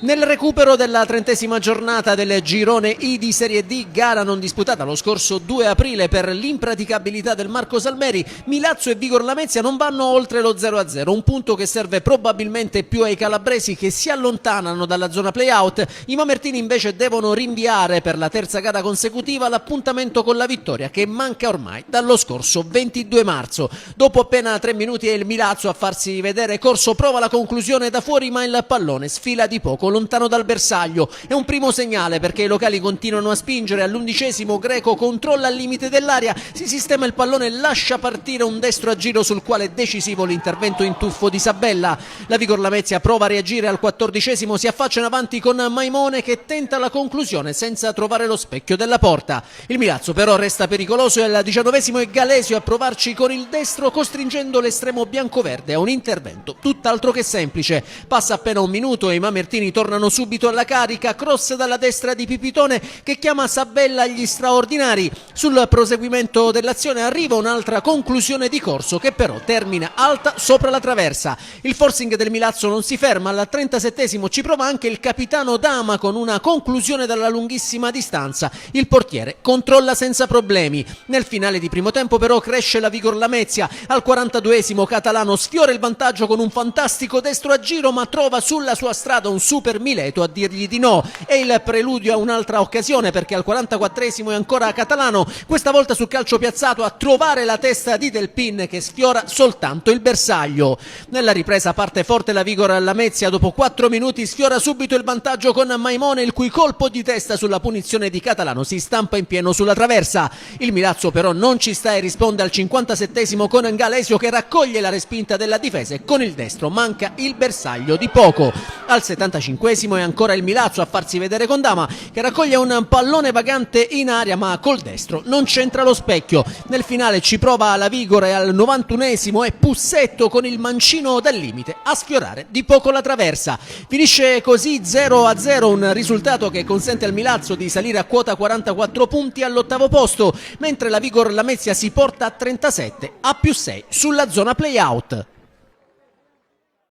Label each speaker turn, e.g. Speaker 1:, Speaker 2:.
Speaker 1: Nel recupero della 30ª giornata del girone I di Serie D, gara non disputata lo scorso 2 aprile per l'impraticabilità del Marco Salmeri, Milazzo e Vigor Lamezia non vanno oltre lo 0-0, un punto che serve probabilmente più ai calabresi che si allontanano dalla zona play-out. I mamertini invece devono rinviare per la terza gara consecutiva l'appuntamento con la vittoria che manca ormai dallo scorso 22 marzo. Dopo appena 3 minuti è il Milazzo a farsi vedere corso, prova la conclusione da fuori ma il pallone sfila di poco lontano dal bersaglio. È un primo segnale perché i locali continuano a spingere. All'11° Greco controlla il limite dell'area, si sistema il pallone e lascia partire un destro a giro sul quale è decisivo l'intervento in tuffo di Sabella. La Vigor Lamezia prova a reagire al 14°, si affaccia in avanti con Maimone che tenta la conclusione senza trovare lo specchio della porta. Il Milazzo però resta pericoloso e al 19° è Galesio a provarci con il destro, costringendo l'estremo biancoverde a un intervento tutt'altro che semplice. Passa appena un minuto e i mamertini tornano subito alla carica, cross dalla destra di Pipitone che chiama Sabella agli straordinari. Sul proseguimento dell'azione arriva un'altra conclusione di corso che però termina alta sopra la traversa. Il forcing del Milazzo non si ferma, al 37° ci prova anche il capitano Dama con una conclusione dalla lunghissima distanza. Il portiere controlla senza problemi. Nel finale di primo tempo però cresce la Vigor Lamezia. Al 42° Catalano sfiora il vantaggio con un fantastico destro a giro ma trova sulla sua strada un super Mileto a dirgli di no. È il preludio a un'altra occasione perché al 44° è ancora Catalano, questa volta sul calcio piazzato, a trovare la testa di Del Pin che sfiora soltanto il bersaglio. Nella ripresa parte forte la Vigor Lamezia, dopo 4 minuti sfiora subito il vantaggio con Maimone il cui colpo di testa sulla punizione di Catalano si stampa in pieno sulla traversa. Il Milazzo però non ci sta e risponde al 57° con Galesio che raccoglie la respinta della difesa e con il destro manca il bersaglio di poco. Al 75° è ancora il Milazzo a farsi vedere con Dama che raccoglie un pallone vagante in aria ma col destro non c'entra lo specchio. Nel finale ci prova la Vigor e al 91° è Pussetto con il mancino dal limite a sfiorare di poco la traversa. Finisce così 0-0, un risultato che consente al Milazzo di salire a quota 44 punti all'8° posto, mentre la Vigor Lamezia si porta a 37 a +6 sulla zona play-out.